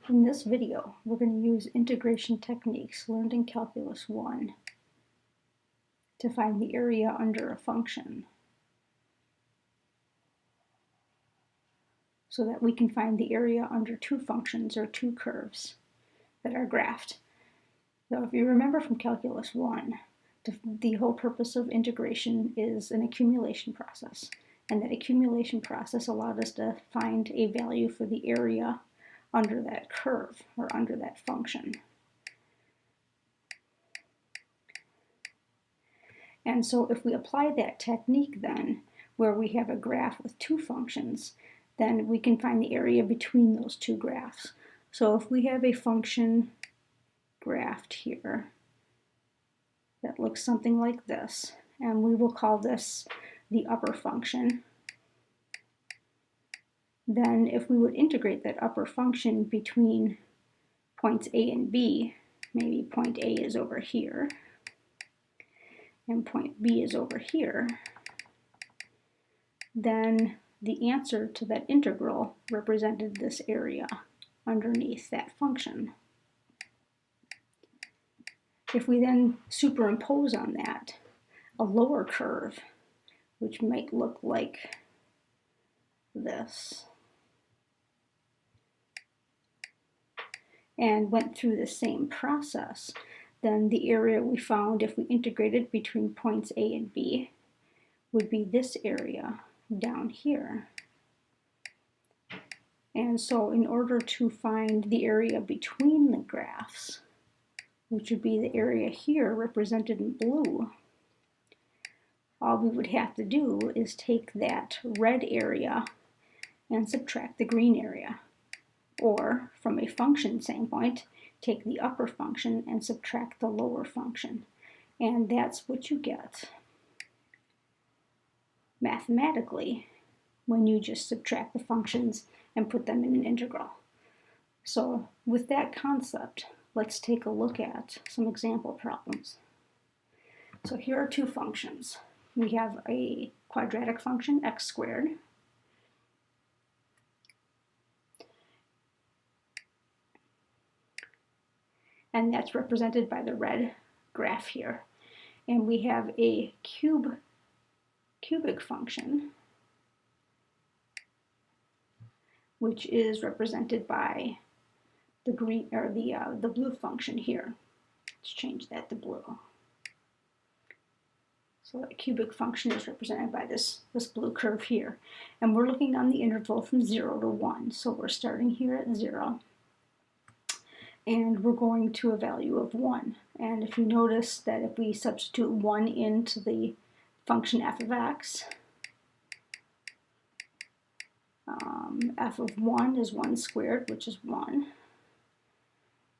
In this video, we're going to use integration techniques learned in Calculus 1 to find the area under a function so that we can find the area under two functions or two curves that are graphed. So if you remember from Calculus 1, the whole purpose of integration is an accumulation process, and that accumulation process allowed us to find a value for the area under that curve or under that function. And so if we apply that technique then, where we have a graph with two functions, then we can find the area between those two graphs. So if we have a function graphed here that looks something like this, and we will call this the upper function, then if we would integrate that upper function between points A and B, maybe point A is over here and point B is over here, then the answer to that integral represented this area underneath that function. If we then superimpose on that a lower curve, which might look like this, and went through the same process, then the area we found if we integrated between points A and B would be this area down here. And so in order to find the area between the graphs, which would be the area here represented in blue, all we would have to do is take that red area and subtract the green area. Or, from a function standpoint, take the upper function and subtract the lower function. And that's what you get mathematically when you just subtract the functions and put them in an integral. So with that concept, let's take a look at some example problems. So here are two functions. We have a quadratic function, x squared, and that's represented by the red graph here. And we have a cubic function, which is represented by the green or the blue function here. Let's change that to blue. So a cubic function is represented by this blue curve here. And we're looking on the interval from 0 to 1. So we're starting here at 0. And we're going to a value of 1. And if you notice that if we substitute 1 into the function f of x, f of 1 is 1 squared, which is 1.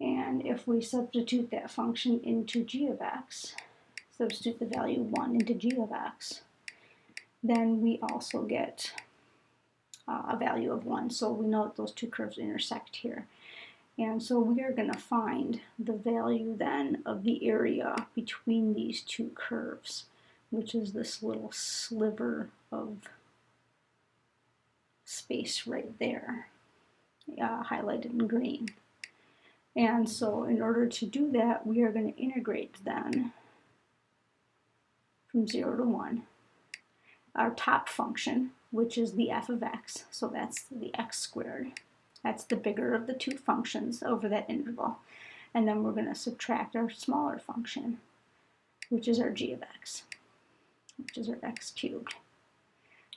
And if we substitute that function into g of x, substitute the value 1 into g of x, then we also get a value of 1. So we know that those two curves intersect here. And so we are going to find the value then of the area between these two curves, which is this little sliver of space right there, highlighted in green. And so in order to do that, we are going to integrate then from 0 to 1 our top function, which is the f of x, so that's the x squared. That's the bigger of the two functions over that interval. And then we're going to subtract our smaller function, which is our g of x, which is our x cubed.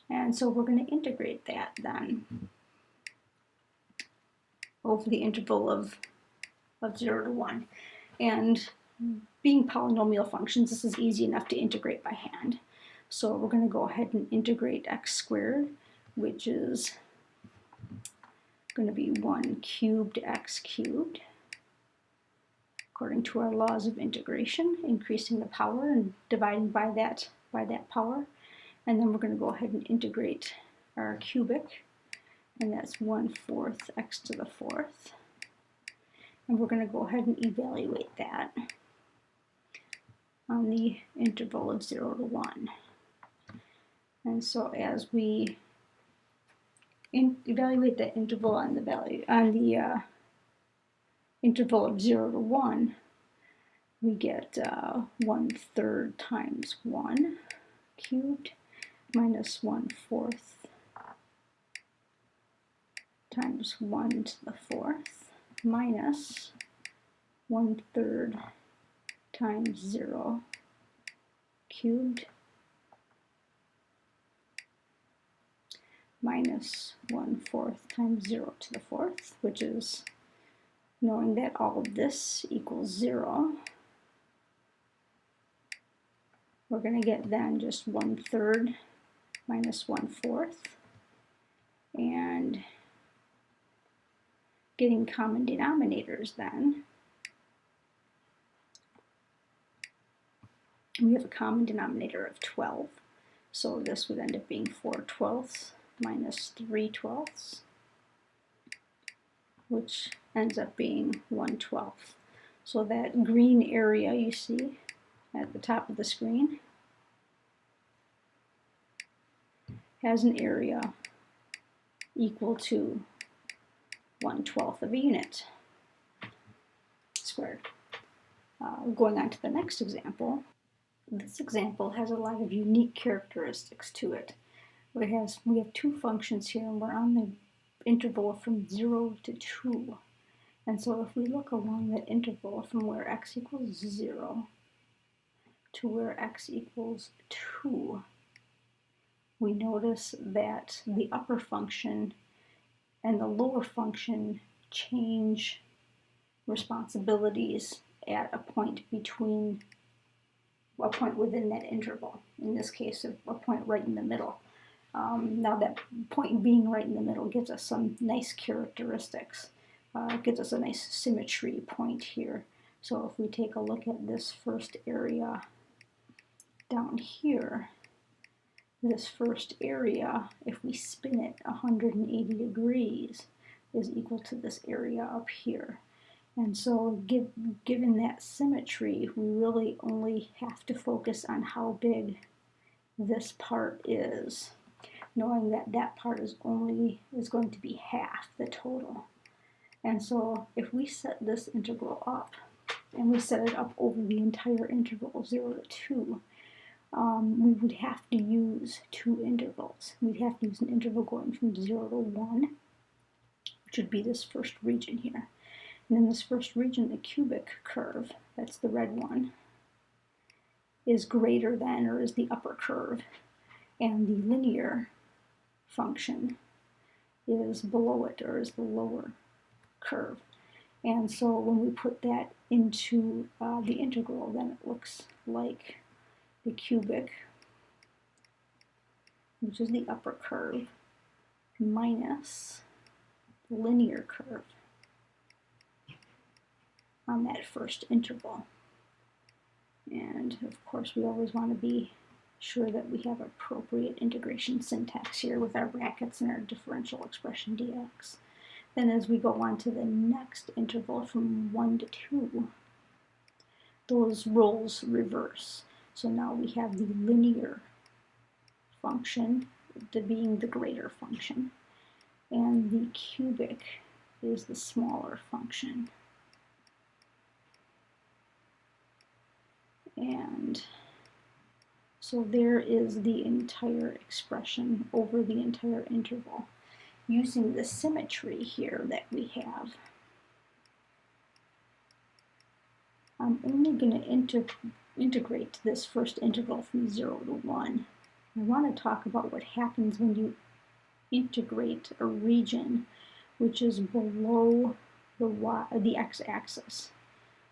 And so we're going to integrate that then over the interval of 0 to 1. And being polynomial functions, this is easy enough to integrate by hand. So we're going to go ahead and integrate x squared, which is going to be 1 cubed x cubed, according to our laws of integration, increasing the power and dividing by that power. And then we're going to go ahead and integrate our cubic, and that's 1/4 x to the 4th. And we're going to go ahead and evaluate that on the interval of 0 to 1. And so as we evaluate the interval on the value on the interval of 0 to 1, we get 1/3 times 1 cubed minus 1/4 times 1 to the 4th minus 1/3 times 0 cubed minus 1/4 times 0 to the 4th, which is, knowing that all of this equals 0, we're going to get then just 1/3 minus 1/4, and getting common denominators then, we have a common denominator of 12, so this would end up being 4/12 minus 3/12, which ends up being 1/12. So that green area you see at the top of the screen has an area equal to 1/12 of a unit squared. Going on to the next example, this example has a lot of unique characteristics to it. We have two functions here, and we're on the interval from 0 to 2. And so if we look along that interval from where x equals 0 to where x equals 2, we notice that the upper function and the lower function change responsibilities at a point within that interval. In this case, a point right in the middle. Now that point being right in the middle gives us some nice characteristics. It gives us a nice symmetry point here. So if we take a look at this first area down here, this first area, if we spin it 180 degrees, is equal to this area up here. And so given that symmetry, we really only have to focus on how big this part is, knowing that that part is going to be half the total. And so if we set this integral up, and we set it up over the entire interval 0 to 2, we would have to use two intervals. We'd have to use an interval going from 0 to 1, which would be this first region here. And in this first region, the cubic curve, that's the red one, is greater than, or is the upper curve, and the linear function is below it, or is the lower curve. And so when we put that into the integral, then it looks like the cubic, which is the upper curve, minus the linear curve on that first interval. And of course, we always want to be sure that we have appropriate integration syntax here with our brackets and our differential expression dx. Then as we go on to the next interval from 1 to 2, those roles reverse. So now we have the linear function being the greater function, and the cubic is the smaller function. And so there is the entire expression over the entire interval. Using the symmetry here that we have, I'm only going to integrate this first interval from 0 to 1. I want to talk about what happens when you integrate a region which is below the x-axis.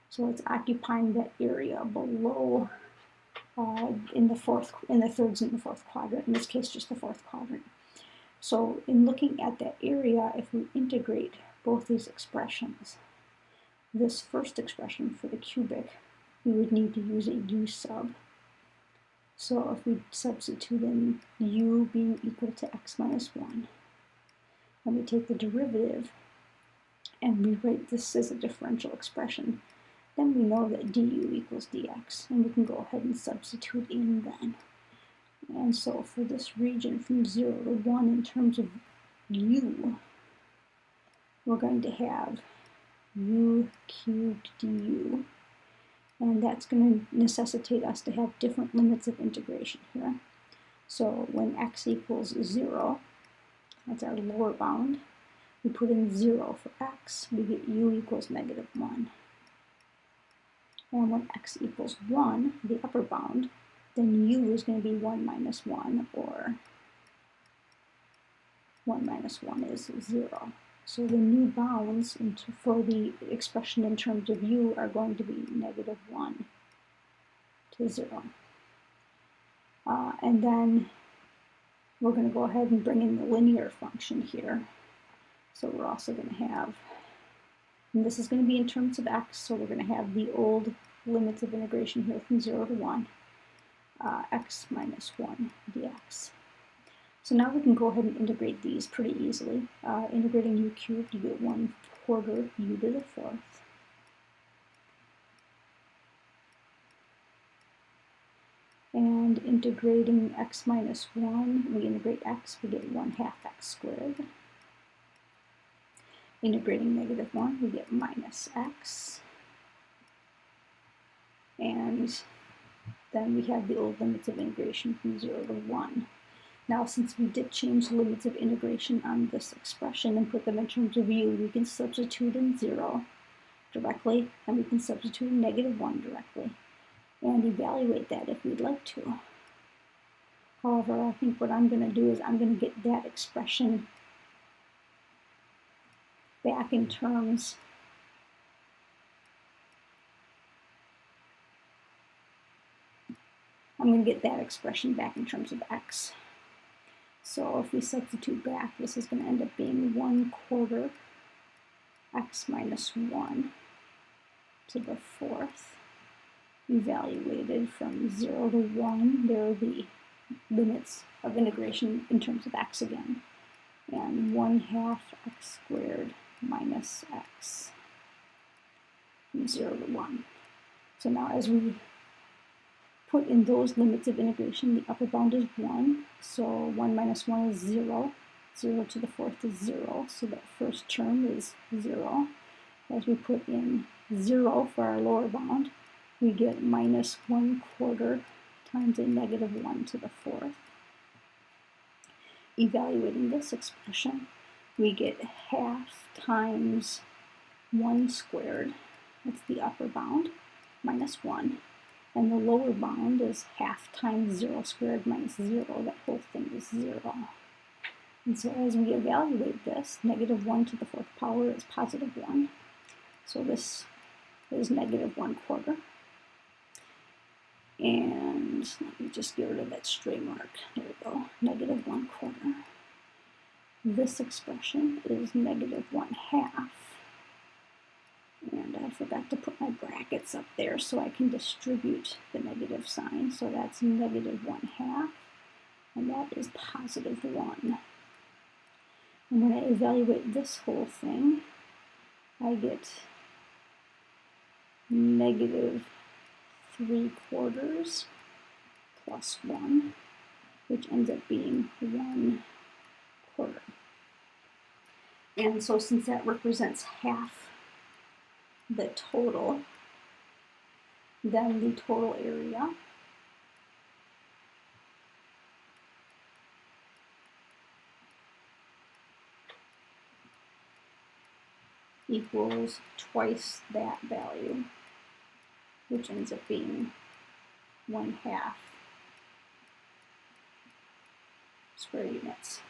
So it's occupying that area below in the thirds and the fourth quadrant, in this case just the fourth quadrant. So in looking at that area, if we integrate both these expressions, this first expression for the cubic, we would need to use a u sub. So if we substitute in u being equal to x minus 1, and we take the derivative and rewrite this as a differential expression, then we know that du equals dx, and we can go ahead and substitute in then. And so for this region from 0 to 1, in terms of u, we're going to have u cubed du. And that's going to necessitate us to have different limits of integration here. So when x equals 0, that's our lower bound, we put in 0 for x, we get u equals -1. And when x equals 1, the upper bound, then u is going to be 1 minus 1, or 1 minus 1 is 0. So the new bounds for the expression in terms of u are going to be -1 to 0. And then we're going to go ahead and bring in the linear function here. So we're also going to have, and this is going to be in terms of x, so we're going to have the old limits of integration here from 0 to 1, x minus 1 dx. So now we can go ahead and integrate these pretty easily. Integrating u cubed, you get 1/4 u to the 4th. And integrating x minus 1, we integrate x, we get 1/2 x squared. Integrating -1, we get minus x. And then we have the old limits of integration from 0 to 1. Now, since we did change the limits of integration on this expression and put them in terms of u, we can substitute in 0 directly, and we can substitute in -1 directly, and evaluate that if we'd like to. However, I think what I'm going to do is I'm going to get that expression back in terms of x. So if we substitute back, this is going to end up being 1/4 x minus 1 to the 4th, evaluated from 0 to 1. There are the limits of integration in terms of x again. And 1/2 x squared minus x from 0 to 1. So now as we put in those limits of integration, the upper bound is 1, so 1 minus 1 is 0, 0 to the 4th is 0, so that first term is 0. As we put in 0 for our lower bound, we get minus 1/4 times a -1 to the 4th. Evaluating this expression, we get 1/2 times 1 squared, that's the upper bound, minus 1. And the lower bound is 1/2 times 0 squared minus 0. That whole thing is 0. And so as we evaluate this, -1 to the 4th power is +1. So this is -1/4. And let me just get rid of that stray mark. There we go, -1/4. This expression is -1/2. And I forgot to put my brackets up there so I can distribute the negative sign. So that's -1/2, and that is +1. And when I evaluate this whole thing, I get -3/4 plus 1, which ends up being 1/4. And so since that represents half the total, then the total area equals twice that value, which ends up being 1/2 square units.